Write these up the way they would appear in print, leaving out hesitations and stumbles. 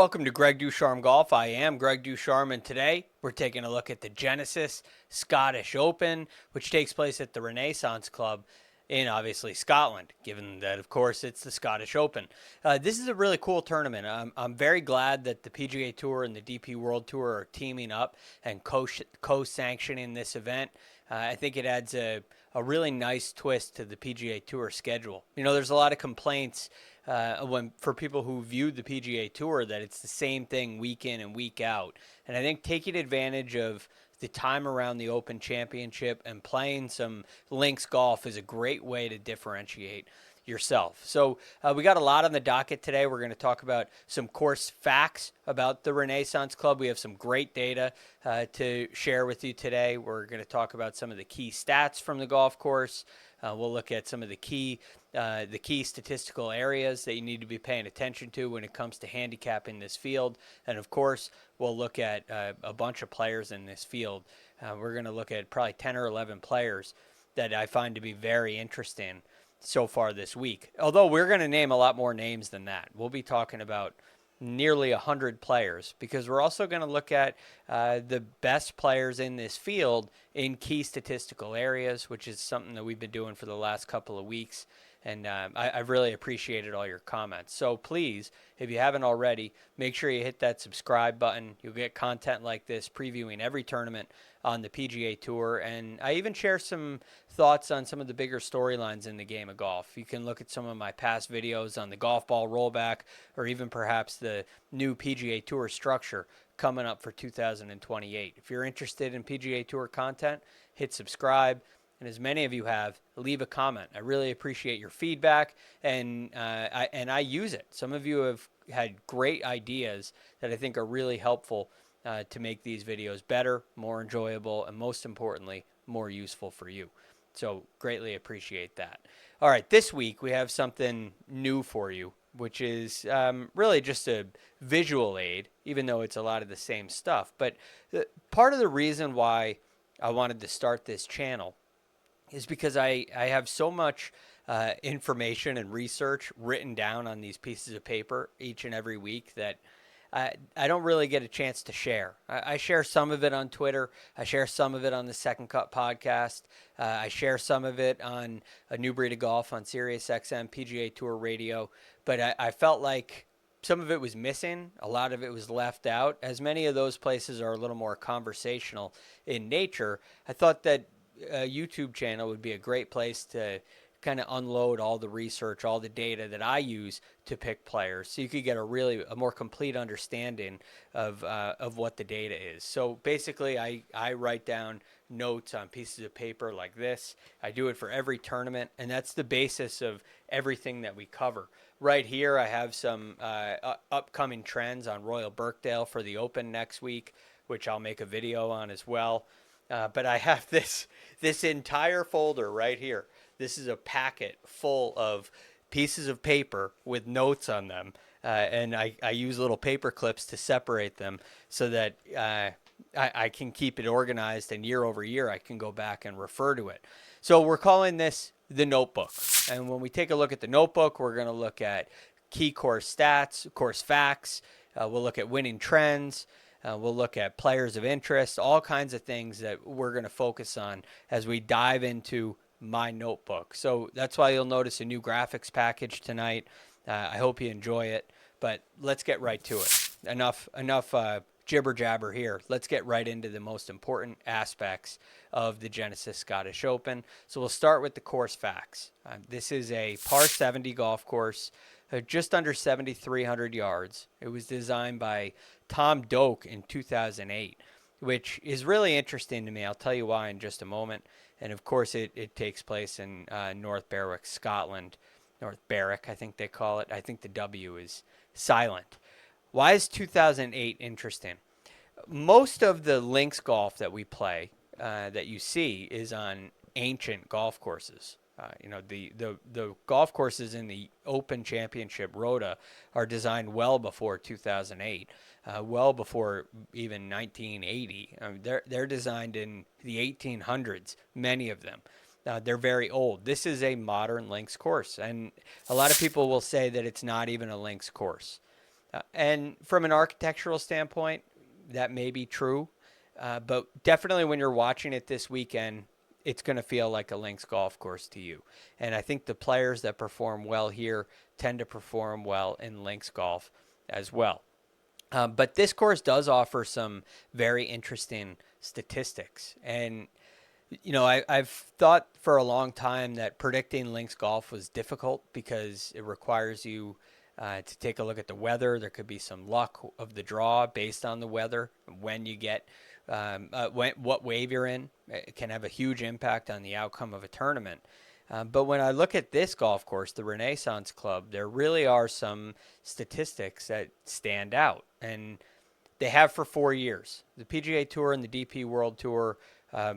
welcome to Greg Ducharme Golf. I am Greg Ducharme, and today we're taking a look at the Genesis Scottish Open, which takes place at the Renaissance Club in, obviously, Scotland, given that, of course, it's the Scottish Open. This is a really cool tournament. I'm very glad that the PGA Tour and the DP World Tour are teaming up and co-sanctioning this event. I think it adds a really nice twist to the PGA Tour schedule. You know, there's a lot of complaints for people who view the PGA Tour that it's the same thing week in and week out. And I think taking advantage of the time around the Open Championship and playing some links golf is a great way to differentiate yourself. So we got a lot on the docket today. We're going to talk about some course facts about the Renaissance Club. We have some great data to share with you today. We're going to talk about some of the key stats from the golf course. We'll look at some of the key statistical areas that you need to be paying attention to when it comes to handicapping this field. And of course, we'll look at a bunch of players in this field. We're going to look at probably 10 or 11 players that I find to be very interesting so far this week. Although we're going to name a lot more names than that. We'll be talking about nearly 100 players because we're also going to look at the best players in this field in key statistical areas, which is something that we've been doing for the last couple of weeks. And I've really appreciated all your comments. So please, if you haven't already, make sure you hit that subscribe button. You'll get content like this previewing every tournament on the PGA Tour. And I even share some thoughts on some of the bigger storylines in the game of golf. You can look at some of my past videos on the golf ball rollback or even perhaps the new PGA Tour structure coming up for 2028. If you're interested in PGA Tour content, hit subscribe. And as many of you have, leave a comment. I really appreciate your feedback, and I use it. Some of you have had great ideas that I think are really helpful to make these videos better, more enjoyable, and most importantly, more useful for you. So greatly appreciate that. All right, this week we have something new for you, which is really just a visual aid, even though it's a lot of the same stuff. But part of the reason why I wanted to start this channel is because I have so much information and research written down on these pieces of paper each and every week that I don't really get a chance to share. I share some of it on Twitter. I share some of it on the Second Cut podcast. I share some of it on A New Breed of Golf on Sirius XM PGA Tour Radio. But I felt like some of it was missing. A lot of it was left out. As many of those places are a little more conversational in nature, I thought that a YouTube channel would be a great place to kind of unload all the research, all the data that I use to pick players, so you could get a more complete understanding of what the data is. So basically, I write down notes on pieces of paper like this. I do it for every tournament, and that's the basis of everything that we cover. Right here, I have some upcoming trends on Royal Birkdale for the Open next week, which I'll make a video on as well. But I have this entire folder right here. This is a packet full of pieces of paper with notes on them. And I use little paper clips to separate them so that I can keep it organized, and year over year I can go back and refer to it. So we're calling this the notebook. And when we take a look at the notebook, we're going to look at key course stats, course facts. We'll look at winning trends. We'll look at players of interest, all kinds of things that we're going to focus on as we dive into my notebook. So that's why you'll notice a new graphics package tonight. I hope you enjoy it, but let's get right to it. Enough jibber jabber here. Let's get right into the most important aspects of the Genesis Scottish Open. So we'll start with the course facts. This is a par 70 golf course, just under 7,300 yards. It was designed by Tom Doak in 2008, which is really interesting to me. I'll tell you why in just a moment. And of course, it takes place in North Berwick, Scotland. North Berwick, I think they call it. I think the W is silent. Why is 2008 interesting? Most of the links golf that we play, that you see, is on ancient golf courses. The golf courses in the Open Championship Rota are designed well before 2008, well before even 1980. They're designed in the 1800s, many of them. They're very old. This is a modern links course, and a lot of people will say that it's not even a links course. And from an architectural standpoint, that may be true. But definitely when you're watching it this weekend, it's going to feel like a links golf course to you. And I think the players that perform well here tend to perform well in links golf as well. But this course does offer some very interesting statistics. And, I've thought for a long time that predicting links golf was difficult because it requires you to take a look at the weather. There could be some luck of the draw based on the weather, when you get, what wave you're in. It can have a huge impact on the outcome of a tournament. But when I look at this golf course, the Renaissance Club, there really are some statistics that stand out. And they have for 4 years. The PGA Tour and the DP World Tour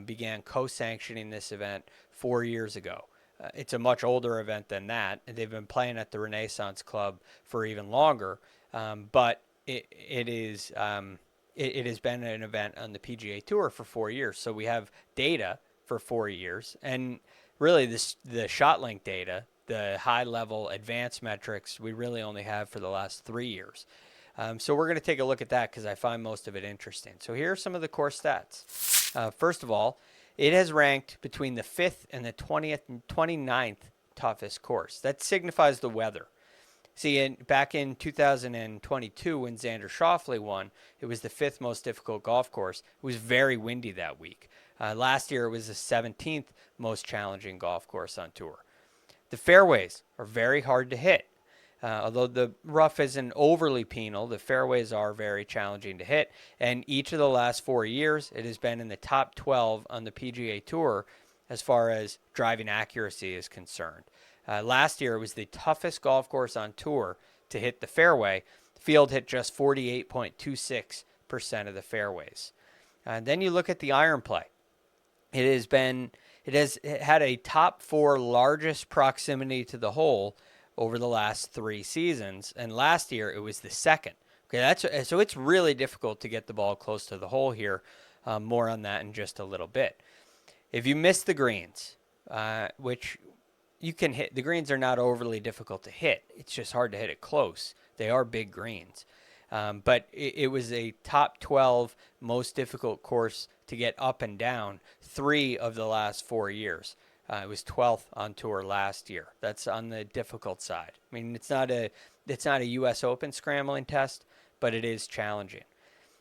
began co-sanctioning this event 4 years ago. It's a much older event than that. They've been playing at the Renaissance Club for even longer, but it has been an event on the PGA Tour for 4 years. So we have data for 4 years, and really the shot length data, the high-level advanced metrics, we really only have for the last 3 years. So we're going to take a look at that because I find most of it interesting. So here are some of the course stats. First of all, it has ranked between the 5th and the 20th and 29th toughest course. That signifies the weather. See, back in 2022 when Xander Schauffele won, it was the 5th most difficult golf course. It was very windy that week. Last year, it was the 17th most challenging golf course on tour. The fairways are very hard to hit. Although the rough isn't overly penal, the fairways are very challenging to hit. And each of the last 4 years, it has been in the top 12 on the PGA Tour as far as driving accuracy is concerned. Last year, it was the toughest golf course on tour to hit the fairway. The field hit just 48.26% of the fairways. Then you look at the iron play. It has had a top 4 largest proximity to the hole over the last 3 seasons, and last year it was the second. Okay, so it's really difficult to get the ball close to the hole here. More on that in just a little bit. If you miss the greens, which you can hit, the greens are not overly difficult to hit. It's just hard to hit it close. They are big greens. But it was a top 12 most difficult course to get up and down 3 of the last 4 years. It was 12th on tour last year. That's on the difficult side. I mean, it's not a U.S. Open scrambling test, but it is challenging.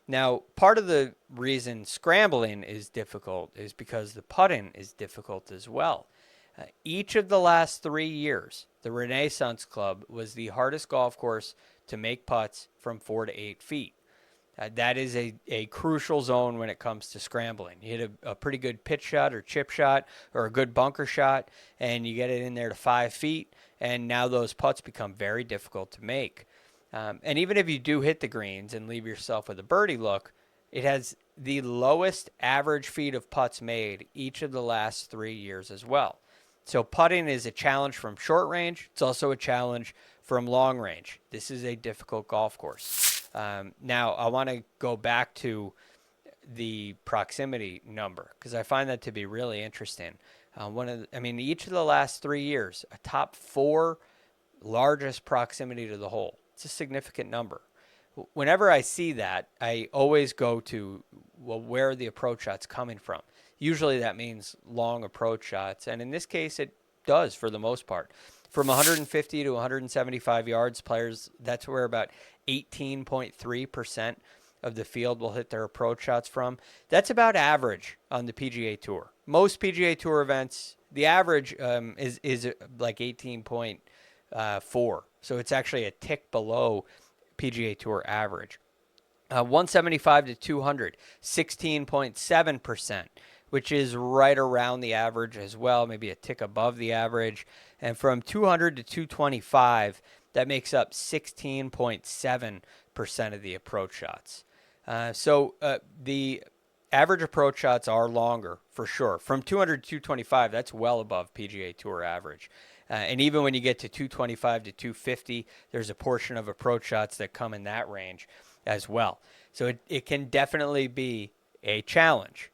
Now, part of the reason scrambling is difficult is because the putting is difficult as well. Each of the last 3 years, the Renaissance Club was the hardest golf course to make putts from 4 to 8 feet. That is a crucial zone when it comes to scrambling. You hit a pretty good pitch shot or chip shot or a good bunker shot, and you get it in there to 5 feet, and now those putts become very difficult to make. And even if you do hit the greens and leave yourself with a birdie look, it has the lowest average feet of putts made each of the last 3 years as well. So putting is a challenge from short range. It's also a challenge from long range. This is a difficult golf course. Now, I want to go back to the proximity number because I find that to be really interesting. Each of the last 3 years, a top 4 largest proximity to the hole. It's a significant number. Whenever I see that, I always go to, well, where are the approach shots coming from? Usually that means long approach shots, and in this case, it does for the most part. From 150 to 175 yards, players, that's where about 18.3% of the field will hit their approach shots from. That's about average on the PGA Tour. Most PGA Tour events, the average is like 18.4. So it's actually a tick below PGA Tour average. 175 to 200, 16.7%, which is right around the average as well, maybe a tick above the average. And from 200 to 225, that makes up 16.7% of the approach shots. So the average approach shots are longer, for sure. From 200 to 225, that's well above PGA Tour average. And even when you get to 225 to 250, there's a portion of approach shots that come in that range as well. So it can definitely be a challenge.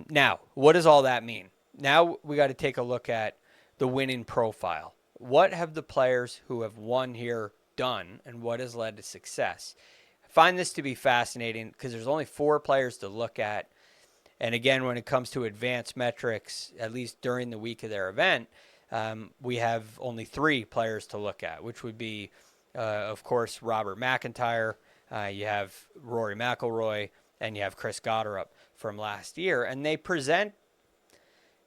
Now, what does all that mean? Now we got to take a look at the winning profile. What have the players who have won here done and what has led to success. I find this to be fascinating because there's only 4 players to look at. And again, when it comes to advanced metrics, at least during the week of their event, we have only 3 players to look at, which would be, of course, Robert McIntyre, you have Rory McIlroy, and you have Chris Gotterup from last year. And they present,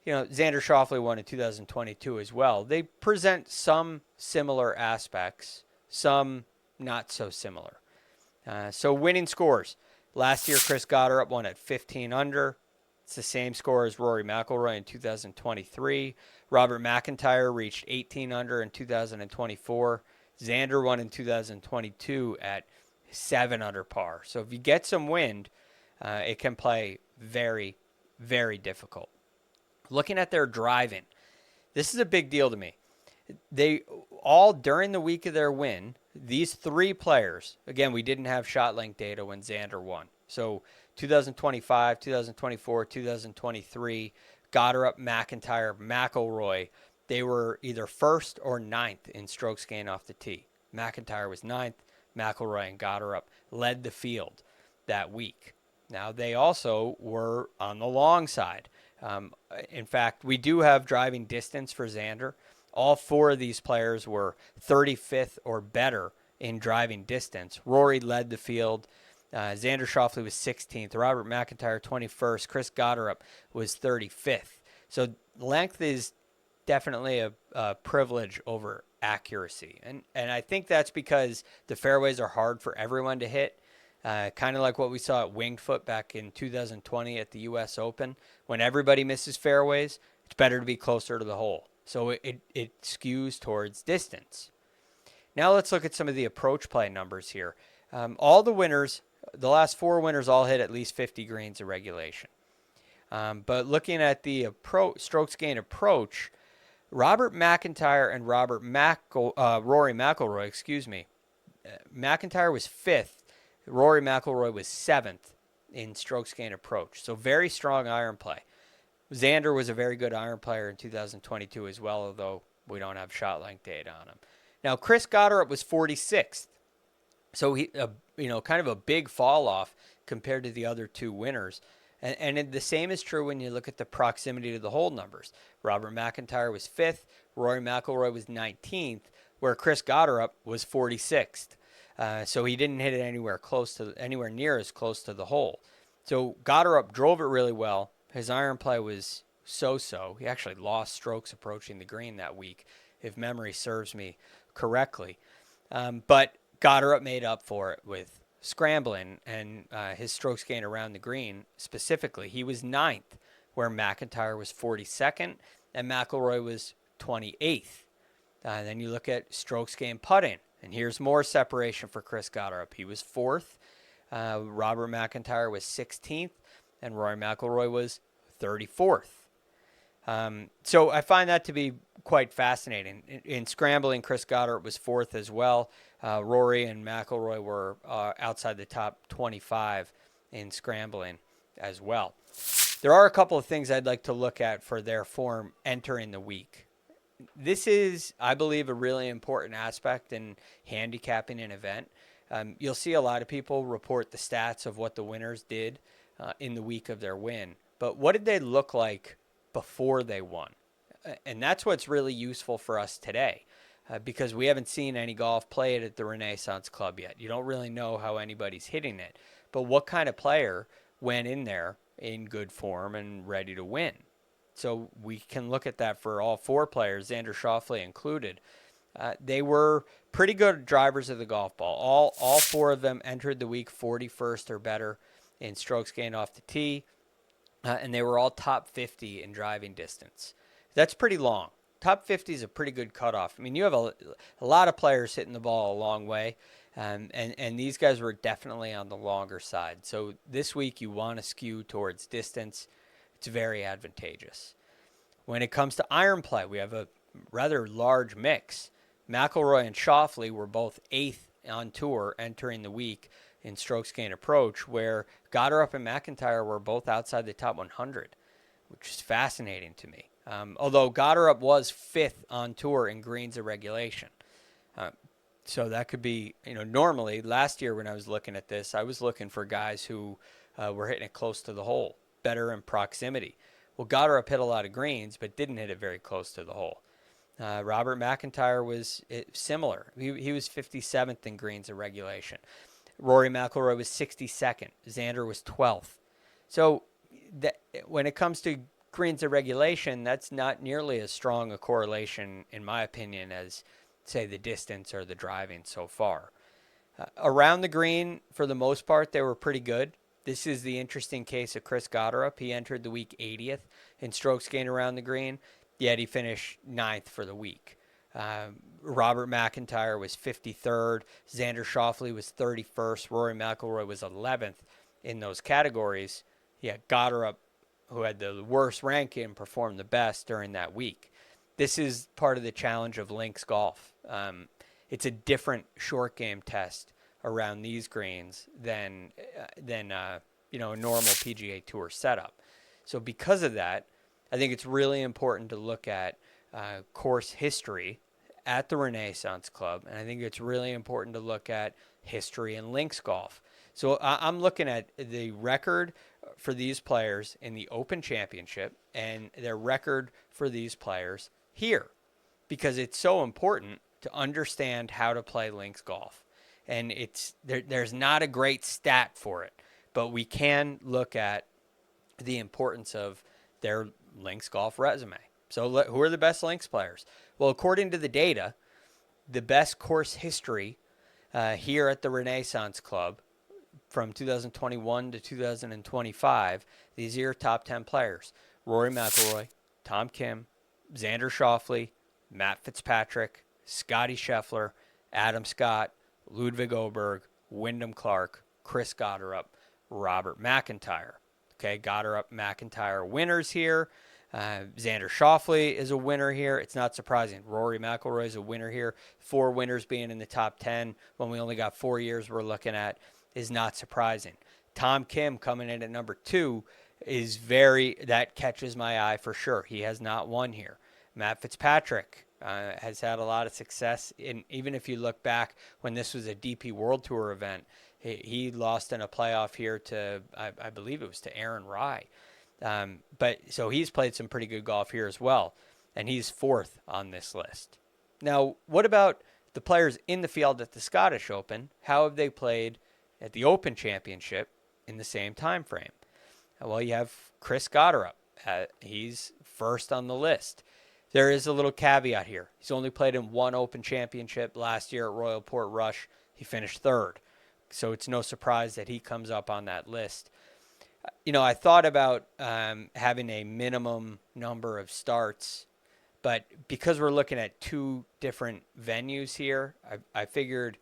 Xander Schauffele won in 2022 as well. They present some similar aspects, some not so similar. So winning scores. Last year, Chris Gotterup won at 15 under. It's the same score as Rory McIlroy in 2023. Robert McIntyre reached 18 under in 2024. Xander won in 2022 at 7 under par. So if you get some wind, it can play very, very difficult. Looking at their driving, this is a big deal to me. They all, during the week of their win, these 3 players, again, we didn't have shot length data when Xander won. So 2025, 2024, 2023, Gotterup, McIntyre, McIlroy, they were either 1st or 9th in strokes gained off the tee. McIntyre was 9th. McIlroy and Gotterup led the field that week. Now, they also were on the long side. In fact, we do have driving distance for Xander. All 4 of these players were 35th or better in driving distance. Rory led the field. Xander Schauffele was 16th. Robert McIntyre 21st. Chris Gotterup was 35th. So length is definitely a privilege over accuracy. And I think that's because the fairways are hard for everyone to hit. Kind of like what we saw at Winged Foot back in 2020 at the U.S. Open. When everybody misses fairways, it's better to be closer to the hole. So it skews towards distance. Now let's look at some of the approach play numbers here. All the winners, the last 4 winners all hit at least 50 greens of regulation. But looking at the strokes gained approach, Robert McIntyre and Rory McIlroy, McIntyre was 5th. Rory McIlroy was 7th in strokes gained approach. So very strong iron play. Xander was a very good iron player in 2022 as well, although we don't have shot length data on him. Now, Chris Gotterup was 46th. So he, kind of a big fall off compared to the other 2 winners. And the same is true when you look at the proximity to the hole numbers. Robert McIntyre was 5th. Rory McIlroy was 19th, where Chris Gotterup was 46th. So he didn't hit it anywhere near as close to the hole. So Gotterup drove it really well. His iron play was so-so. He actually lost strokes approaching the green that week, if memory serves me correctly. But Gotterup made up for it with scrambling and his strokes gained around the green specifically. He was 9th, where McIntyre was 42nd and McIlroy was 28th. Then you look at strokes gained putting, and here's more separation for Chris Gotterup. He was 4th. Robert McIntyre was 16th, and Rory McIlroy was 34th. So I find that to be quite fascinating. In scrambling, Chris Gotterup was 4th as well. Rory and McIlroy were outside the top 25 in scrambling as well. There are a couple of things I'd like to look at for their form entering the week. This is, I believe, a really important aspect in handicapping an event. You'll see a lot of people report the stats of what the winners did in the week of their win. But what did they look like before they won? And that's what's really useful for us today because we haven't seen any golf played at the Renaissance Club yet. You don't really know how anybody's hitting it. But what kind of player went in there in good form and ready to win? So we can look at that for all 4 players, Xander Schauffele included. They were pretty good drivers of the golf ball. All 4 of them entered the week 41st or better in strokes gained off the tee, and they were all top 50 in driving distance. That's pretty long. Top 50 is a pretty good cutoff. I mean, you have a lot of players hitting the ball a long way, and these guys were definitely on the longer side. So this week you want to skew towards distance. It's very advantageous. When it comes to iron play, we have a rather large mix. McIlroy and Schauffele were both 8th on tour entering the week in strokes gained approach, where Gotterup and McIntyre were both outside the top 100, which is fascinating to me. Although Gotterup was 5th on tour in greens of regulation. So that could be, normally last year when I was looking at this, I was looking for guys who were hitting it close to the hole, better in proximity. Well, Goddard hit a lot of greens, but didn't hit it very close to the hole. Robert McIntyre was similar. He was 57th in greens in regulation. Rory McIlroy was 62nd. Xander was 12th. So when it comes to greens in regulation, that's not nearly as strong a correlation, in my opinion, as, say, the distance or the driving so far. Around the green, for the most part, they were pretty good. This is the interesting case of Chris Gotterup. He entered the week 80th in strokes gained around the green, yet he finished 9th for the week. Robert McIntyre was 53rd. Xander Schauffele was 31st. Rory McIlroy was 11th in those categories. Yeah, Gotterup, who had the worst ranking, performed the best during that week. This is part of the challenge of links golf. It's a different short game test around these greens than a normal PGA Tour setup. So because of that, I think it's really important to look at course history at the Renaissance Club, and I think it's really important to look at history in links golf. So I'm looking at the record for these players in the Open Championship and their record for these players here, because it's so important to understand how to play links golf. And there's not a great stat for it, but we can look at the importance of their links golf resume. So who are the best links players? Well, according to the data, the best course history here at the Renaissance Club from 2021 to 2025, these are your top 10 players: Rory McIlroy, Tom Kim, Xander Schauffele, Matt Fitzpatrick, Scottie Scheffler, Adam Scott, Ludwig Oberg, Wyndham Clark, Chris Gotterup, Robert McIntyre. Okay, Gotterup, McIntyre winners here. Xander Schauffele is a winner here. It's not surprising. Rory McIlroy is a winner here. 4 winners being in the top 10 when we only got 4 years we're looking at is not surprising. Tom Kim coming in at number 2 is that catches my eye for sure. He has not won here. Matt Fitzpatrick has had a lot of success. Even if you look back when this was a DP World Tour event, he lost in a playoff here to, I believe it was to Aaron Rai. But so he's played some pretty good golf here as well, and he's 4th on this list. Now, what about the players in the field at the Scottish Open? How have they played at the Open Championship in the same time frame? Well, you have Chris Gotterup. He's 1st on the list. There is a little caveat here. He's only played in 1 Open Championship last year at Royal Portrush. He finished 3rd. So it's no surprise that he comes up on that list. I thought about having a minimum number of starts, but because we're looking at 2 different venues here, I figured,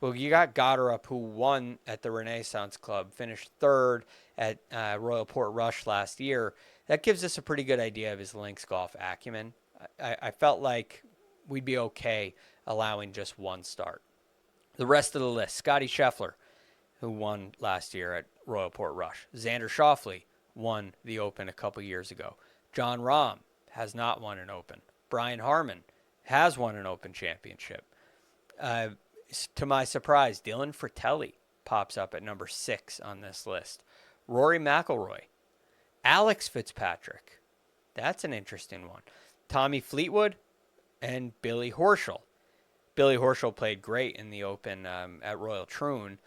well, you got Gotterup, who won at the Renaissance Club, finished 3rd at Royal Portrush last year. That gives us a pretty good idea of his links golf acumen. I felt like we'd be okay allowing just 1 start. The rest of the list: Scottie Scheffler, who won last year at Royal Portrush. Xander Schauffele won the Open a couple years ago. Jon Rahm has not won an Open. Brian Harman has won an Open Championship. To my surprise, Dylan Fratelli pops up at number 6 on this list. Rory McIlroy, Alex Fitzpatrick, that's an interesting one. Tommy Fleetwood, and Billy Horschel. Billy Horschel played great in the Open at Royal Troon.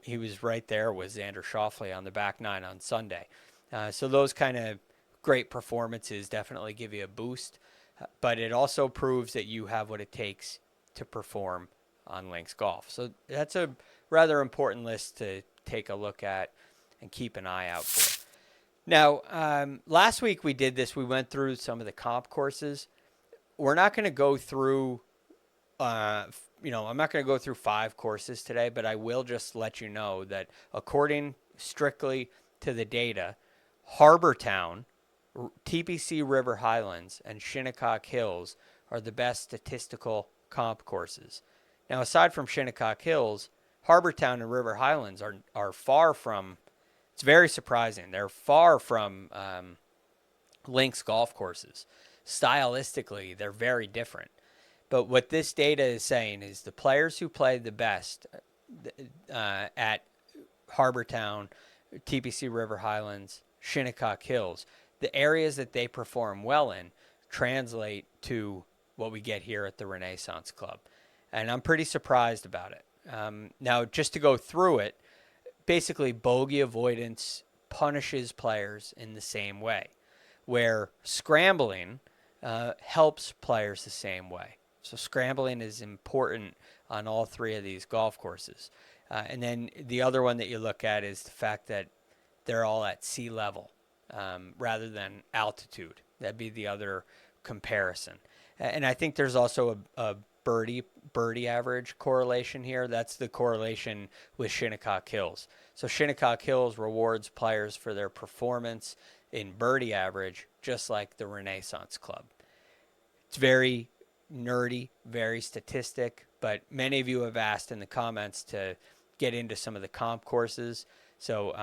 He was right there with Xander Schauffele on the back 9 on Sunday. So those kind of great performances definitely give you a boost, but it also proves that you have what it takes to perform on links golf. So that's a rather important list to take a look at and keep an eye out for. Now, last week we did this. We went through some of the comp courses. We're not going to go through, I'm not going to go through 5 courses today, but I will just let you know that according strictly to the data, Harbor Town, TPC River Highlands, and Shinnecock Hills are the best statistical comp courses. Now, aside from Shinnecock Hills, Harbor Town and River Highlands are far from, it's very surprising, they're far from links golf courses. Stylistically, they're very different. But what this data is saying is the players who play the best at Harbortown, TPC River Highlands, Shinnecock Hills, the areas that they perform well in translate to what we get here at the Renaissance Club. And I'm pretty surprised about it. Now, just to go through it, basically bogey avoidance punishes players in the same way, where scrambling helps players the same way. So scrambling is important on all three of these golf courses. And then the other one that you look at is the fact that they're all at sea level rather than altitude. That'd be the other comparison. And I think there's also a birdie average correlation here. That's the correlation with Shinnecock Hills. So Shinnecock Hills rewards players for their performance in birdie average, just like the Renaissance Club. It's very nerdy, very statistic, but many of you have asked in the comments to get into some of the comp courses. So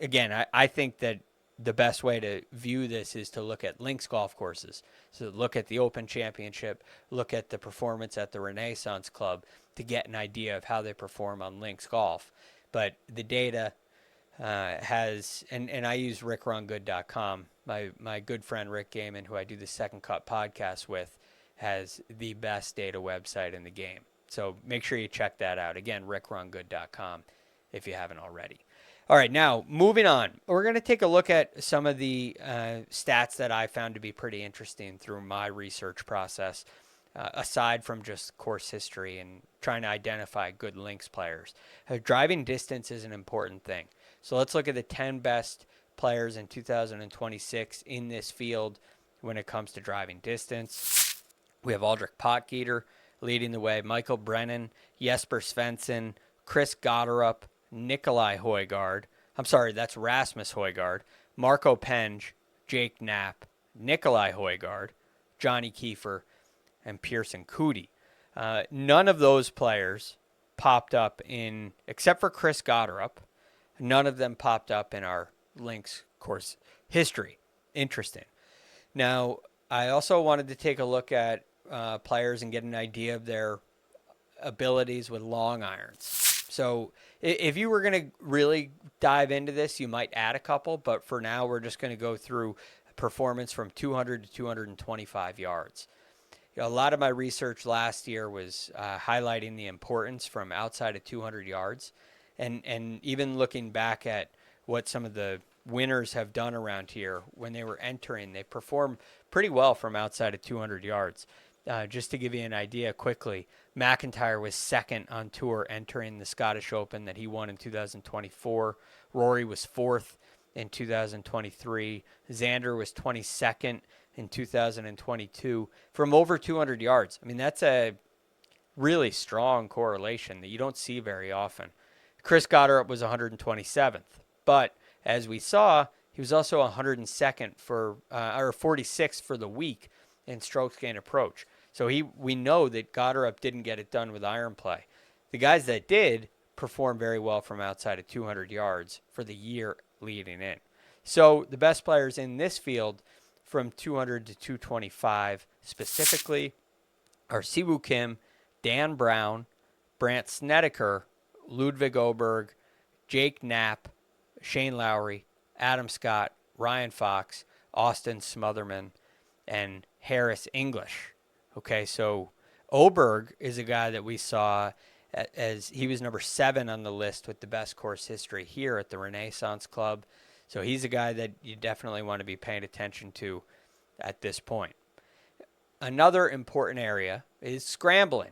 again, I think that the best way to view this is to look at links golf courses. So look at the Open Championship, look at the performance at the Renaissance Club to get an idea of how they perform on links golf. But the data has, and I use rickrungood.com. My good friend Rick Gaiman, who I do the Second Cut podcast with, has the best data website in the game. So make sure you check that out. Again, rickrungood.com if you haven't already. All right, now moving on. We're going to take a look at some of the stats that I found to be pretty interesting through my research process, aside from just course history and trying to identify good links players. Driving distance is an important thing. So let's look at the 10 best players in 2026 in this field when it comes to driving distance. We have Aldrich Potgieter leading the way, Michael Brennan, Jesper Svensson, Chris Gotterup, Nikolai Højgaard. I'm sorry, that's Rasmus Højgaard, Marco Penge, Jake Knapp, Nikolai Højgaard, Johnny Kiefer, and Pearson Coody. None of those players popped up in, except for Chris Gotterup, none of them popped up in our links course history. Interesting. Now, I also wanted to take a look at players and get an idea of their abilities with long irons. So if you were going to really dive into this, you might add a couple, but for now, we're just going to go through performance from 200 to 225 yards. A lot of my research last year was highlighting the importance from outside of 200 yards. And even looking back at what some of the winners have done around here when they were entering, they performed pretty well from outside of 200 yards. Just to give you an idea quickly, McIntyre was second on tour entering the Scottish Open that he won in 2024. Rory was fourth in 2023. Xander was 22nd in 2022 from over 200 yards. I mean, that's a really strong correlation that you don't see very often. Chris Gotterup was 127th, but as we saw, he was also 102nd or 46th for the week in strokes gained approach. So we know that Gotterup didn't get it done with iron play. The guys that did performed very well from outside of 200 yards for the year leading in. So the best players in this field from 200 to 225 specifically are Siwoo Kim, Dan Brown, Brandt Snedeker, Ludwig Oberg, Jake Knapp, Shane Lowry, Adam Scott, Ryan Fox, Austin Smotherman, and Harris English. Okay, so Oberg is a guy that we saw as he was number 7 on the list with the best course history here at the Renaissance Club. So he's a guy that you definitely want to be paying attention to at this point. Another important area is scrambling.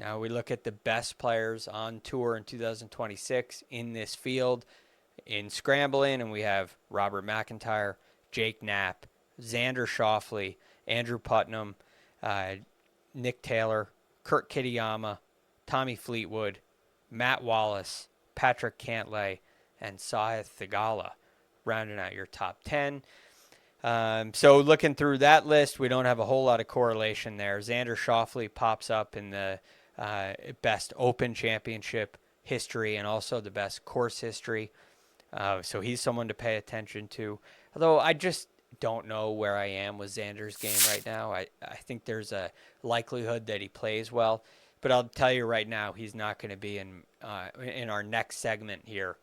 Now we look at the best players on tour in 2026 in this field in scrambling, and we have Robert McIntyre, Jake Knapp, Xander Schauffele, Andrew Putnam, Nick Taylor, Kurt Kitayama, Tommy Fleetwood, Matt Wallace, Patrick Cantlay, and Sahith Theegala, rounding out your top 10. So looking through that list, we don't have a whole lot of correlation there. Xander Schauffele pops up in the best Open Championship history and also the best course history. So he's someone to pay attention to. Although don't know where I am with Xander's game right now. I think there's a likelihood that he plays well, but I'll tell you right now, he's not going to be in our next segment here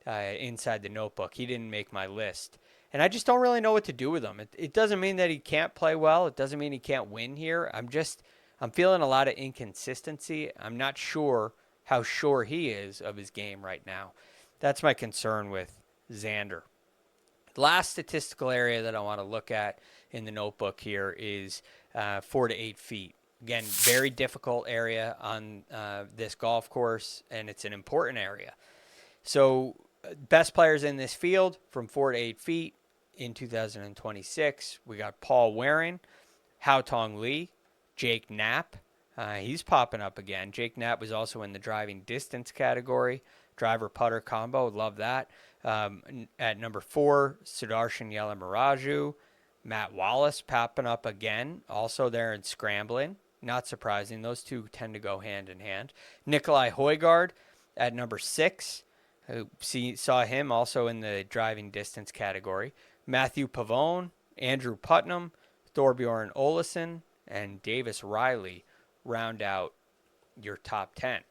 inside the notebook. He didn't make my list. And I just don't really know what to do with him. It doesn't mean that he can't play well. It doesn't mean he can't win here. I'm feeling a lot of inconsistency. I'm not sure how sure he is of his game right now. That's my concern with Xander. The last statistical area that I want to look at in the notebook here is 4 to 8 feet. Again, very difficult area on this golf course, and it's an important area. So, best players in this field from 4 to 8 feet in 2026. We got Paul Waring, Hao Tong Lee, Jake Knapp. He's popping up again. Jake Knapp was also in the driving distance category. Driver putter combo. Love that. At number 4, Sudarshan Yelamaraju. Matt Wallace popping up again. Also there in scrambling. Not surprising. Those two tend to go hand in hand. Nikolai Højgaard at number 6. Saw him also in the driving distance category. Matthew Pavone, Andrew Putnam, Thorbjorn Olesen, and Davis Riley round out your top 10.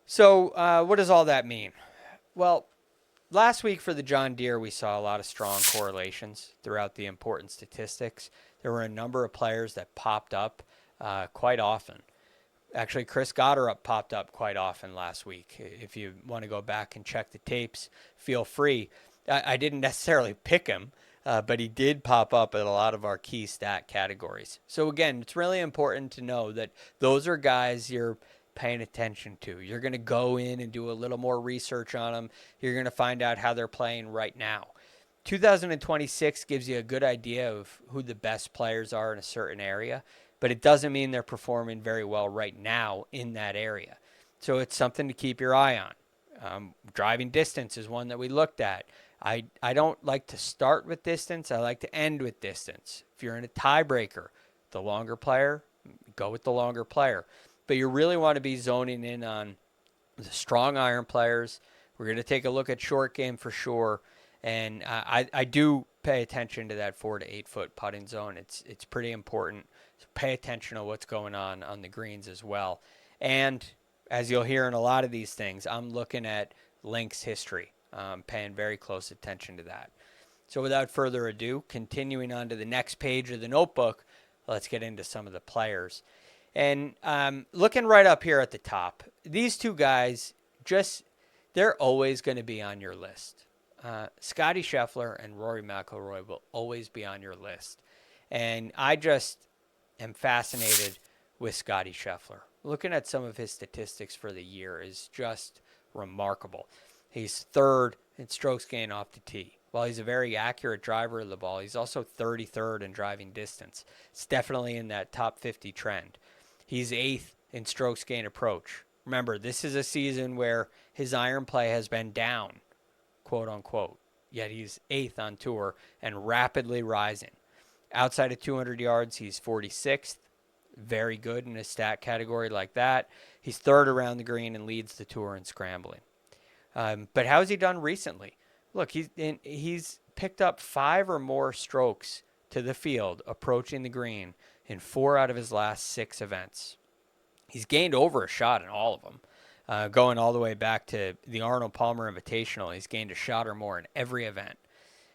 So what does all that mean? Well, last week for the John Deere, we saw a lot of strong correlations throughout the important statistics. There were a number of players that popped up quite often. Actually, Chris Gotterup popped up quite often last week. If you want to go back and check the tapes, feel free. I didn't necessarily pick him, but he did pop up in a lot of our key stat categories. So again, it's really important to know that those are guys you're paying attention to. You're going to go in and do a little more research on them. You're going to find out how they're playing right now. 2026 gives you a good idea of who the best players are in a certain area, but it doesn't mean they're performing very well right now in that area. So it's something to keep your eye on. Driving distance is one that we looked at. I don't like to start with distance. I like to end with distance. If you're in a tiebreaker, the longer player, go with the longer player. But you really want to be zoning in on the strong iron players. We're going to take a look at short game for sure. And I do pay attention to that 4 to 8 foot putting zone. It's pretty important. So pay attention to what's going on the greens as well. And as you'll hear in a lot of these things, I'm looking at links history, paying very close attention to that. So without further ado, continuing on to the next page of the notebook, let's get into some of the players. And looking right up here at the top, these two guys, they're always going to be on your list. Scottie Scheffler and Rory McIlroy will always be on your list. And I just am fascinated with Scottie Scheffler. Looking at some of his statistics for the year is just remarkable. He's third in strokes gained off the tee. While he's a very accurate driver of the ball, he's also 33rd in driving distance. It's definitely in that top 50 trend. He's 8th in strokes gained approach. Remember, this is a season where his iron play has been down, quote unquote. Yet he's 8th on tour and rapidly rising. Outside of 200 yards, he's 46th. Very good in a stat category like that. He's 3rd around the green and leads the tour in scrambling. But how's he done recently? Look, he's picked up 5 or more strokes to the field approaching the green in 4 out of his last 6 events. He's gained over a shot in all of them. Going all the way back to the Arnold Palmer Invitational, he's gained a shot or more in every event.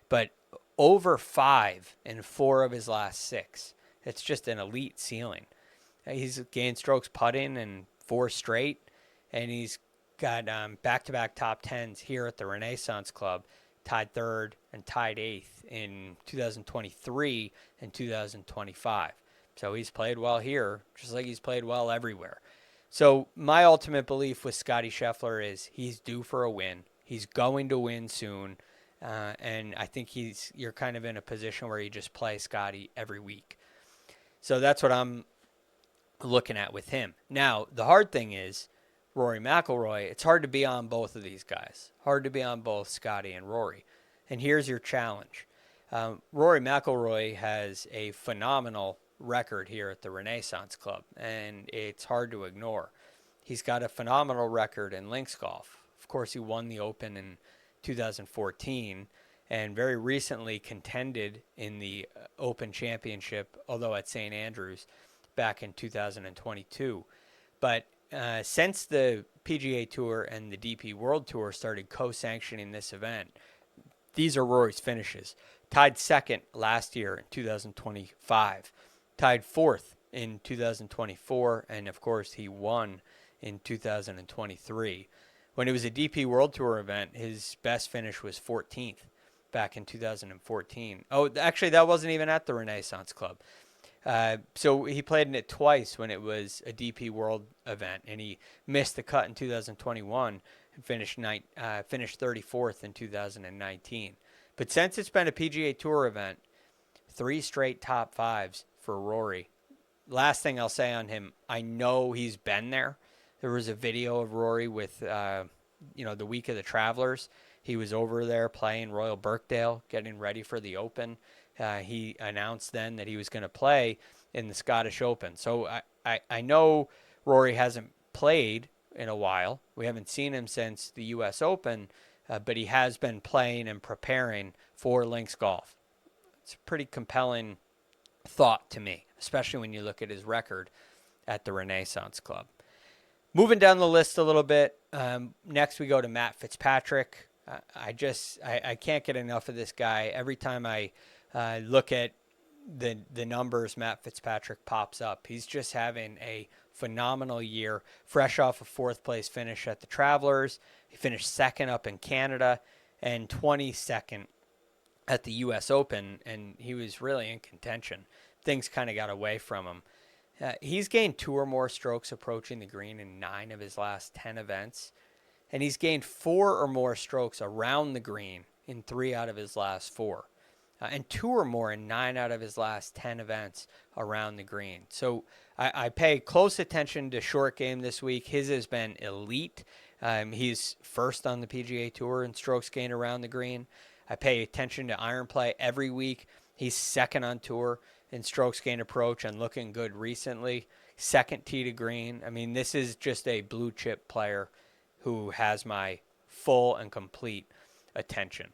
But over 5 in 4 of his last 6. It's just an elite ceiling. He's gained strokes putting in 4 straight, and he's got back-to-back top 10s here at the Renaissance Club, tied 3rd and tied 8th in 2023 and 2025. So he's played well here, just like he's played well everywhere. So my ultimate belief with Scottie Scheffler is he's due for a win. He's going to win soon. And I think you're kind of in a position where you just play Scottie every week. So that's what I'm looking at with him. Now, the hard thing is Rory McIlroy. It's hard to be on both of these guys. Hard to be on both Scottie and Rory. And here's your challenge. Rory McIlroy has a phenomenal record here at the Renaissance Club, and it's hard to ignore. He's got a phenomenal record in links golf. Of course, he won the Open in 2014, and very recently contended in the Open Championship, although at St. Andrews back in 2022. But since the PGA Tour and the DP World Tour started co-sanctioning this event, these are Rory's finishes. Tied second last year in 2025, tied fourth in 2024, and of course he won in 2023. When it was a DP World Tour event, his best finish was 14th back in 2014. Oh, actually, that wasn't even at the Renaissance Club. So he played in it twice when it was a DP World event, and he missed the cut in 2021 and finished 34th in 2019. But since it's been a PGA Tour event, 3 straight top fives for Rory. Last thing I'll say on him, I know he's been there. There was a video of Rory with, the week of the Travelers. He was over there playing Royal Birkdale, getting ready for the Open. He announced then that he was going to play in the Scottish Open. So I know Rory hasn't played in a while. We haven't seen him since the U.S. Open, but he has been playing and preparing for links golf. It's a pretty compelling thought to me, especially when you look at his record at the Renaissance Club. Moving down the list a little bit, next we go to Matt Fitzpatrick. I can't get enough of this guy. Every time I look at the numbers, Matt Fitzpatrick pops up. He's just having a phenomenal year, fresh off a 4th place finish at the Travelers. He finished 2nd up in Canada and 22nd at the U.S. Open, and he was really in contention. Things kind of got away from him. He's gained 2 or more strokes approaching the green in 9 of his last 10 events, and he's gained 4 or more strokes around the green in 3 out of his last 4. And 2 or more in 9 out of his last 10 events around the green. So I pay close attention to short game this week. His has been elite. He's first on the PGA Tour in strokes gained around the green. I pay attention to iron play every week. He's second on tour in strokes gained approach and looking good recently. Second tee to green. I mean, this is just a blue chip player who has my full and complete attention.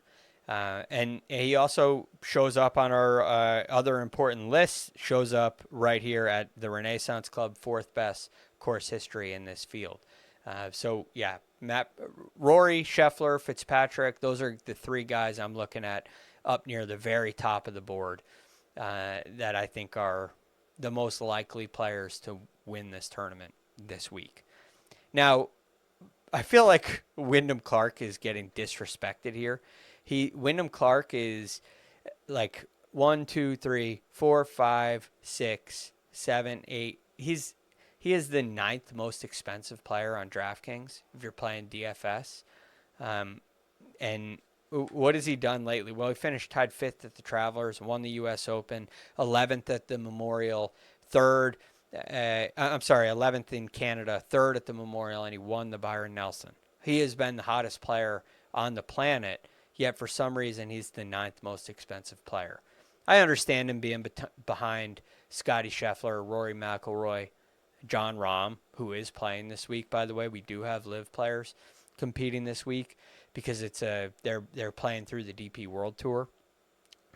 And he also shows up on our other important lists, shows up right here at the Renaissance Club, 4th best course history in this field. Rory, Scheffler, Fitzpatrick, those are the 3 guys I'm looking at up near the very top of the board that I think are the most likely players to win this tournament this week. Now, I feel like Wyndham Clark is getting disrespected here. Wyndham Clark is like 1, 2, 3, 4, 5, 6, 7, 8. He is the 9th most expensive player on DraftKings if you're playing DFS. And what has he done lately? Well, he finished tied 5th at the Travelers, won the U.S. Open, 11th at the Memorial, 11th in Canada, 3rd at the Memorial, and he won the Byron Nelson. He has been the hottest player on the planet. Yet for some reason, he's the 9th most expensive player. I understand him being behind Scottie Scheffler, Rory McIlroy, Jon Rahm, who is playing this week, by the way. We do have live players competing this week because it's they're playing through the DP World Tour.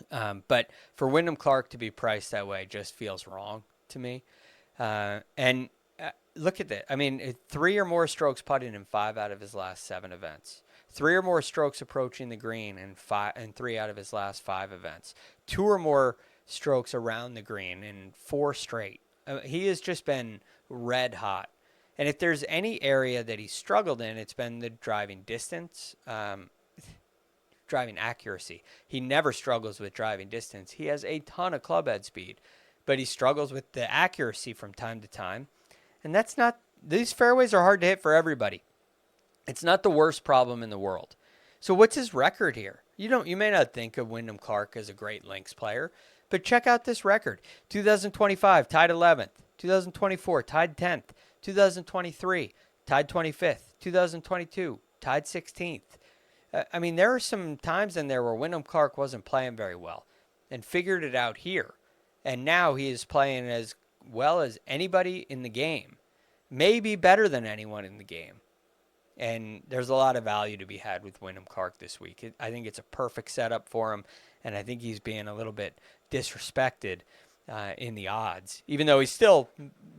But for Wyndham Clark to be priced that way just feels wrong to me. And look at that. I mean, 3 or more strokes putting in 5 out of his last 7 events. 3 or more strokes approaching the green in 3 out of his last 5 events. 2 or more strokes around the green in 4 straight. He has just been red hot. And if there's any area that he's struggled in, it's been the driving distance, driving accuracy. He never struggles with driving distance. He has a ton of club head speed, but he struggles with the accuracy from time to time. And these fairways are hard to hit for everybody. It's not the worst problem in the world. So what's his record here? You may not think of Wyndham Clark as a great links player, but check out this record. 2025, tied 11th. 2024, tied 10th. 2023, tied 25th. 2022, tied 16th. I mean, there are some times in there where Wyndham Clark wasn't playing very well and figured it out here. And now he is playing as well as anybody in the game. Maybe better than anyone in the game. And there's a lot of value to be had with Wyndham Clark this week. I think it's a perfect setup for him, and I think he's being a little bit disrespected in the odds, even though he's still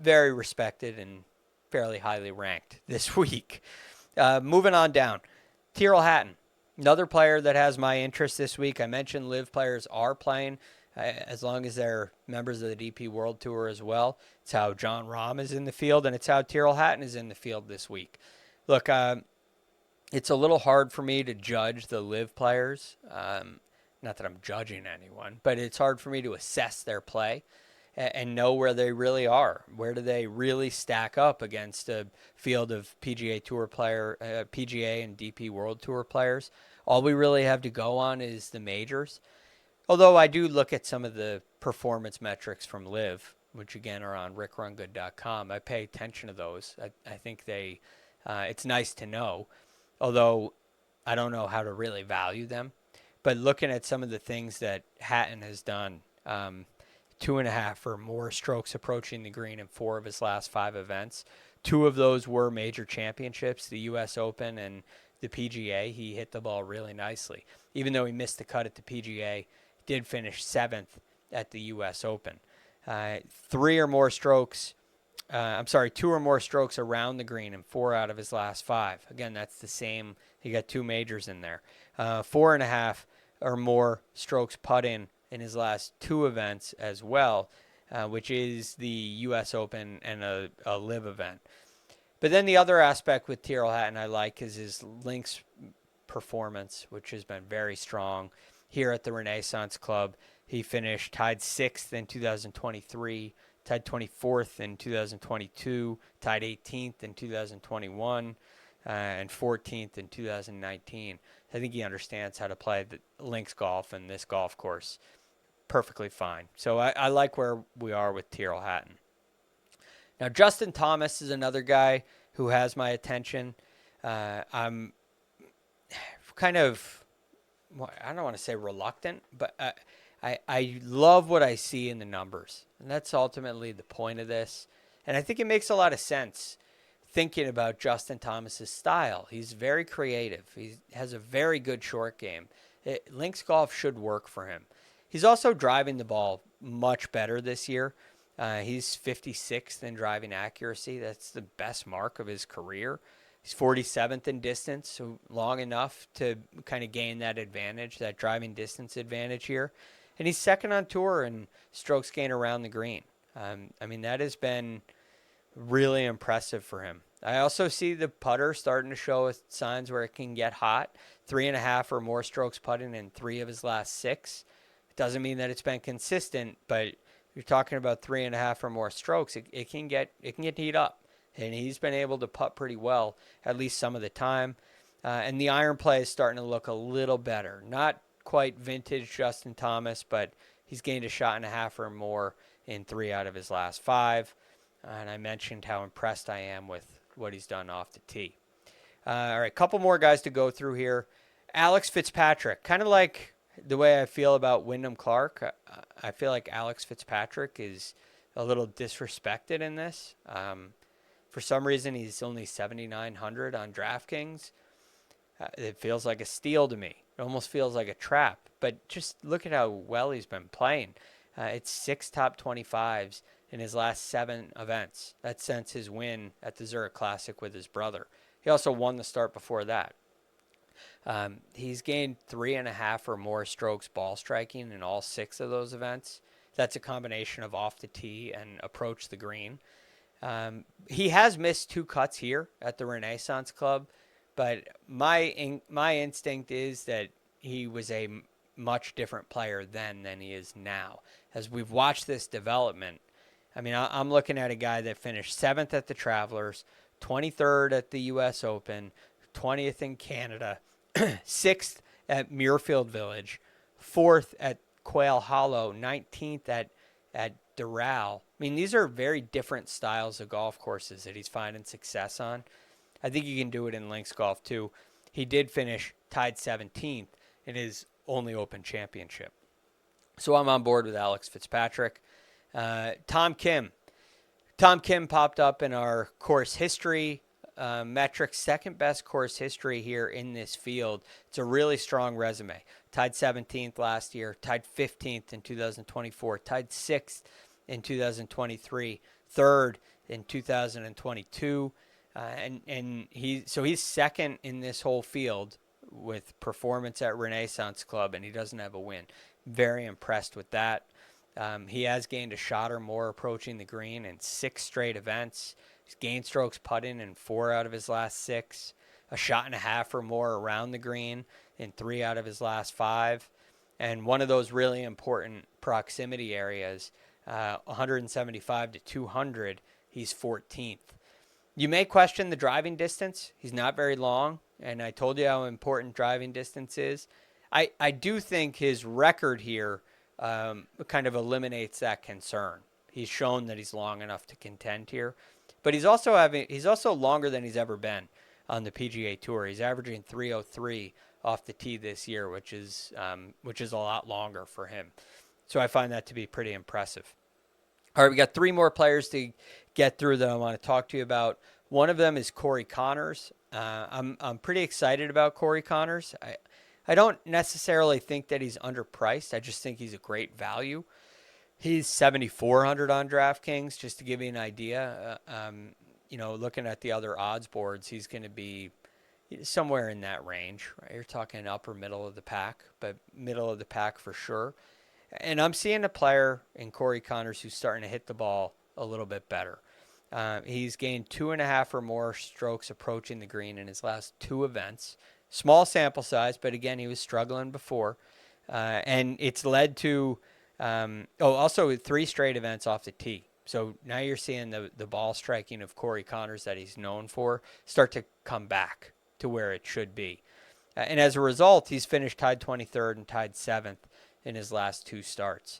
very respected and fairly highly ranked this week. Moving on down, Tyrrell Hatton, another player that has my interest this week. I mentioned live players are playing as long as they're members of the DP World Tour as well. It's how John Rahm is in the field, and it's how Tyrrell Hatton is in the field this week. Look, it's a little hard for me to judge the live players. Not that I'm judging anyone, but it's hard for me to assess their play and know where they really are. Where do they really stack up against a field of PGA Tour PGA and DP World Tour players? All we really have to go on is the majors. Although I do look at some of the performance metrics from Live, which again are on rickrungood.com. I pay attention to those. I think it's nice to know, although I don't know how to really value them. But looking at some of the things that Hatton has done, 2.5 or more strokes approaching the green in 4 of his last 5 events. 2 of those were major championships, the U.S. Open and the PGA. He hit the ball really nicely. Even though he missed the cut at the PGA, did finish 7th at the U.S. Open. 2 or more strokes around the green in 4 out of his last 5. Again, that's the same. He got 2 majors in there. 4.5 or more strokes put in his last 2 events as well, which is the U.S. Open and a live event. But then the other aspect with Tyrrell Hatton I like is his links performance, which has been very strong. Here at the Renaissance Club, he finished tied 6th in 2023, tied 24th in 2022, tied 18th in 2021, and 14th in 2019. I think he understands how to play the links golf and this golf course perfectly fine. So I like where we are with Tyrrell Hatton. Now, Justin Thomas is another guy who has my attention. I'm kind of, I don't want to say reluctant, but I love what I see in the numbers. And that's ultimately the point of this. And I think it makes a lot of sense thinking about Justin Thomas's style. He's very creative. He has a very good short game. Links golf should work for him. He's also driving the ball much better this year. He's 56th in driving accuracy. That's the best mark of his career. He's 47th in distance, so long enough to kind of gain that advantage, that driving distance advantage here. And he's second on tour in strokes gained around the green. I mean, that has been really impressive for him. I also see the putter starting to show signs where it can get hot. 3.5 or more strokes putting in 3 of his last 6. It doesn't mean that it's been consistent, but you're talking about 3.5 or more strokes. It can get heat up, and he's been able to putt pretty well at least some of the time. And the iron play is starting to look a little better. Not quite vintage Justin Thomas, but he's gained a shot and a half or more in 3 out of his last 5. And I mentioned how impressed I am with what he's done off the tee. All right, couple more guys to go through here. Alex Fitzpatrick, kind of like the way I feel about Wyndham Clark. I feel like Alex Fitzpatrick is a little disrespected in this. For some reason, he's only 7,900 on DraftKings. It feels like a steal to me. It almost feels like a trap. But just look at how well he's been playing. It's 6 top 25s in his last 7 events. That's since his win at the Zurich Classic with his brother. He also won the start before that. He's gained 3.5 or more strokes ball striking in all 6 of those events. That's a combination of off the tee and approach the green. He has missed 2 cuts here at the Renaissance Club, but my instinct is that he was a much different player then than he is now. As we've watched this development, I mean, I'm looking at a guy that finished 7th at the Travelers, 23rd at the U.S. Open, 20th in Canada, 6th at Muirfield Village, 4th at Quail Hollow, 19th at Doral. I mean, these are very different styles of golf courses that he's finding success on. I think he can do it in links golf too. He did finish tied 17th in his only Open championship. So I'm on board with Alex Fitzpatrick. Tom Kim. Tom Kim popped up in our course history metrics, second best course history here in this field. It's a really strong resume. Tied 17th last year, tied 15th in 2024, tied 6th in 2023, third in 2022. He's second in this whole field with performance at Renaissance Club, and he doesn't have a win. Very impressed with that. He has gained a shot or more approaching the green in 6 straight events. He's gained strokes putting in 4 out of his last 6, a shot and a half or more around the green in 3 out of his last 5, and one of those really important proximity areas, 175 to 200, he's 14th. You may question the driving distance. He's not very long, and I told you how important driving distance is. I do think his record here kind of eliminates that concern. He's shown that he's long enough to contend here, but he's also longer than he's ever been on the PGA Tour. He's averaging 303 off the tee this year, which is a lot longer for him. So I find that to be pretty impressive. All right, we got 3 more players to get through that I want to talk to you about. One of them is Corey Conners. I'm pretty excited about Corey Conners. I don't necessarily think that he's underpriced. I just think he's a great value. He's 7,400 on DraftKings, just to give you an idea. Looking at the other odds boards, he's going to be somewhere in that range. Right? You're talking upper middle of the pack, but middle of the pack for sure. And I'm seeing a player in Corey Conners who's starting to hit the ball a little bit better. He's gained 2.5 or more strokes approaching the green in his last 2 events. Small sample size, but again, he was struggling before. And it's led to, also 3 straight events off the tee. So now you're seeing the ball striking of Corey Conners that he's known for start to come back to where it should be. And as a result, he's finished tied 23rd and tied 7th in his last 2 starts.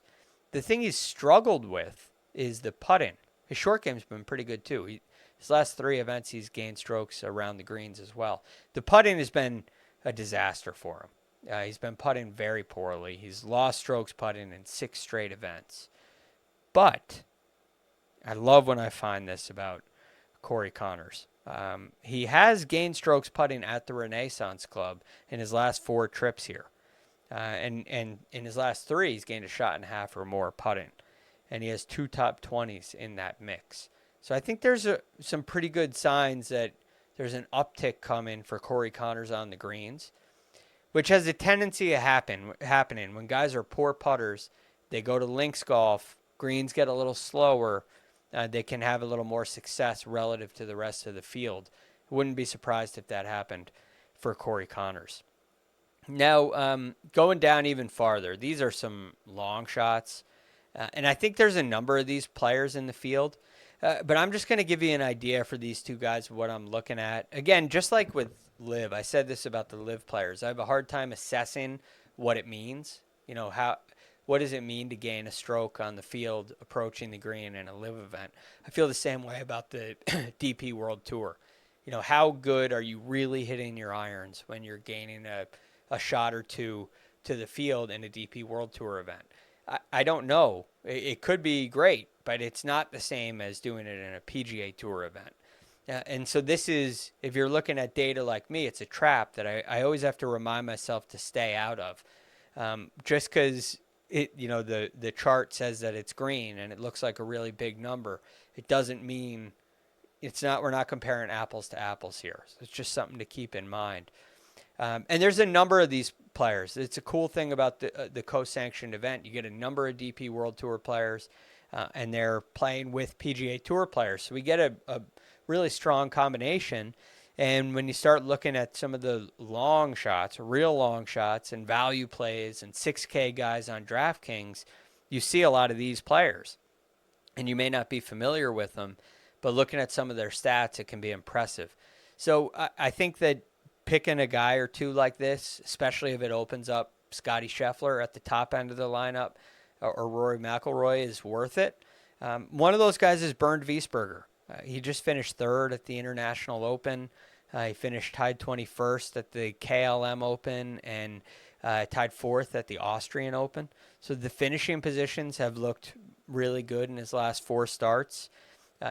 The thing he's struggled with is the putting. His short game's been pretty good too. His last 3 events, he's gained strokes around the greens as well. The putting has been a disaster for him. He's been putting very poorly. He's lost strokes putting in 6 straight events. But I love when I find this about Corey Conners. He has gained strokes putting at the Renaissance Club in his last 4 trips here. And in his last 3, he's gained a shot and a half or more putting. And he has 2 top 20s in that mix. So I think there's some pretty good signs that there's an uptick coming for Corey Conners on the greens, which has a tendency of happening. When guys are poor putters, they go to links golf, greens get a little slower, they can have a little more success relative to the rest of the field. Wouldn't be surprised if that happened for Corey Conners. Now, going down even farther, these are some long shots. And I think there's a number of these players in the field. But I'm just going to give you an idea for these 2 guys of what I'm looking at. Again, just like with LIV, I said this about the LIV players. I have a hard time assessing what it means. What does it mean to gain a stroke on the field approaching the green in a LIV event? I feel the same way about the DP World Tour. How good are you really hitting your irons when you're gaining a shot or 2 to the field in a DP World Tour event? I don't know. It could be great, but it's not the same as doing it in a PGA Tour event. And so this is, if you're looking at data like me, it's a trap that I always have to remind myself to stay out of. Just because the chart says that it's green and it looks like a really big number, it doesn't mean we're not comparing apples to apples here. So it's just something to keep in mind. And there's a number of these players. It's a cool thing about the co-sanctioned event. You get a number of DP World Tour players, and they're playing with PGA Tour players. So we get a really strong combination. And when you start looking at some of the long shots, real long shots, and value plays and 6K guys on DraftKings, you see a lot of these players. And you may not be familiar with them, but looking at some of their stats, it can be impressive. So I think that picking a guy or 2 like this, especially if it opens up Scottie Scheffler at the top end of the lineup or Rory McIlroy, is worth it. One of those guys is Bernd Wiesberger. He just finished 3rd at the International Open. He finished tied 21st at the KLM Open and tied 4th at the Austrian Open. So the finishing positions have looked really good in his last 4 starts.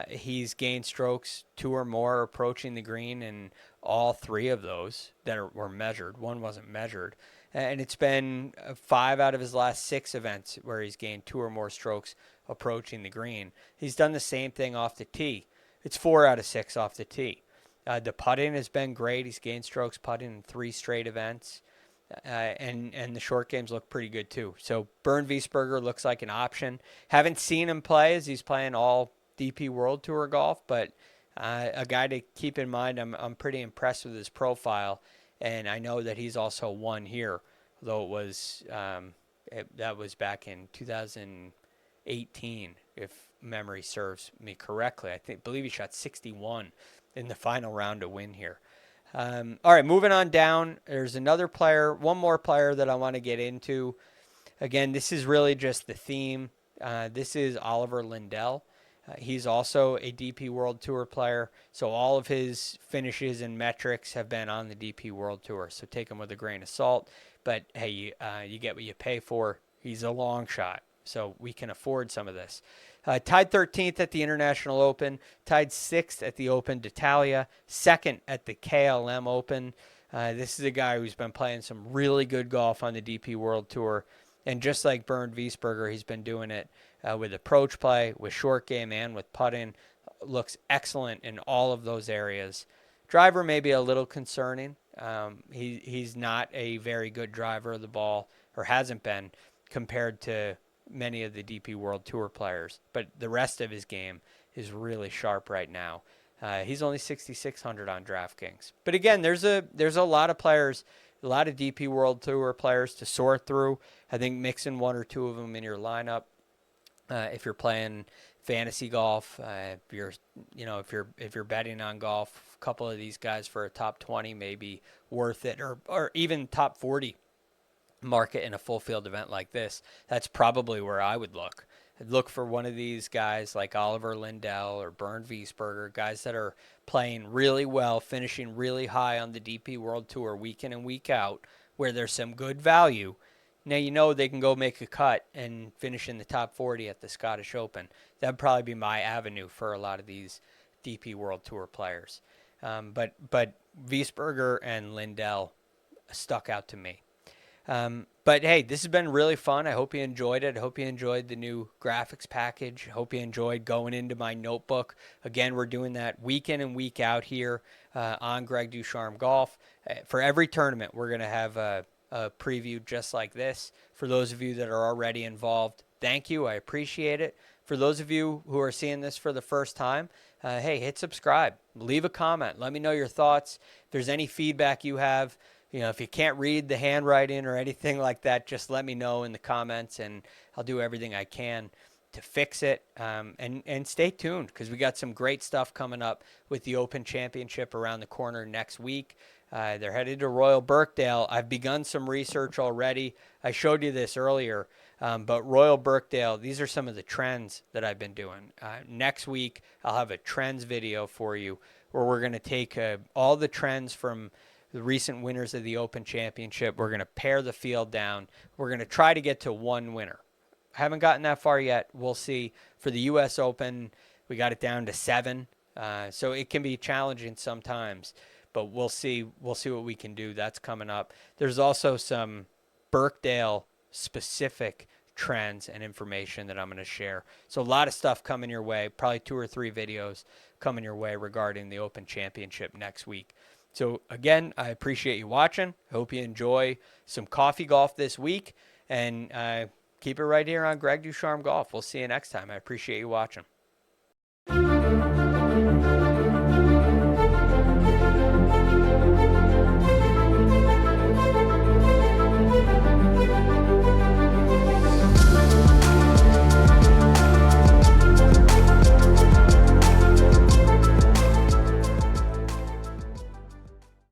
He's gained strokes 2 or more approaching the green in all 3 of those that were measured. One wasn't measured. And it's been 5 out of his last 6 events where he's gained 2 or more strokes approaching the green. He's done the same thing off the tee. It's 4 out of 6 off the tee. The putting has been great. He's gained strokes putting in 3 straight events. And the short games look pretty good too. So Bernd Wiesberger looks like an option. Haven't seen him play as he's playing all DP World Tour golf, but a guy to keep in mind. I'm pretty impressed with his profile, and I know that he's also won here, though it was that was back in 2018, if memory serves me correctly. Believe he shot 61 in the final round to win here. All right, moving on down. There's another player, one more player that I want to get into. Again, this is really just the theme. This is Oliver Lindell. He's also a DP World Tour player, so all of his finishes and metrics have been on the DP World Tour, so take him with a grain of salt. But, hey, you get what you pay for. He's a long shot, so we can afford some of this. Tied 13th at the International Open, tied 6th at the Open d'Italia, 2nd at the KLM Open. This is a guy who's been playing some really good golf on the DP World Tour. And just like Bernd Wiesberger, he's been doing it with approach play, with short game, and with putting. Looks excellent in all of those areas. Driver may be a little concerning. He's not a very good driver of the ball, or hasn't been, compared to many of the DP World Tour players, but the rest of his game is really sharp right now. He's only 6,600 on DraftKings. But again, there's a lot of players, a lot of DP World Tour players to sort through. I think mixing 1 or 2 of them in your lineup, if you're playing fantasy golf, if you're betting on golf, a couple of these guys for a top 20 may be worth it, or even top 40. Market in a full field event like this. That's probably where I would look. I'd look for one of these guys like Oliver Lindell or Bernd Wiesberger, guys that are playing really well, finishing really high on the DP World Tour week in and week out, where there's some good value. Now you know they can go make a cut and finish in the top 40 at the Scottish Open. That'd probably be my avenue for a lot of these DP World Tour players. But Wiesberger and Lindell stuck out to me. But hey, this has been really fun. I hope you enjoyed it. I hope you enjoyed the new graphics package. I hope you enjoyed going into my notebook. Again, we're doing that week in and week out here on Greg Ducharme Golf. For every tournament, we're going to have a preview just like this. For those of you that are already involved, thank you. I appreciate it. For those of you who are seeing this for the first time, hey, hit subscribe. Leave a comment. Let me know your thoughts. If there's any feedback you have, if you can't read the handwriting or anything like that, just let me know in the comments, and I'll do everything I can to fix it. And stay tuned, because we got some great stuff coming up with the Open Championship around the corner next week. They're headed to Royal Birkdale. I've begun some research already. I showed you this earlier, but Royal Birkdale, these are some of the trends that I've been doing. Next week, I'll have a trends video for you where we're going to take all the trends from the recent winners of the Open Championship. We're going to pare the field down. We're going to try to get to one winner. Haven't gotten that far yet. We'll see. For the U.S. Open, we got it down to 7. So it can be challenging sometimes, but we'll see. We'll see what we can do. That's coming up. There's also some Birkdale specific trends and information that I'm going to share. So a lot of stuff coming your way, probably 2 or 3 videos coming your way regarding the Open Championship next week. So, again, I appreciate you watching. I hope you enjoy some coffee golf this week. And keep it right here on Greg Ducharme Golf. We'll see you next time. I appreciate you watching.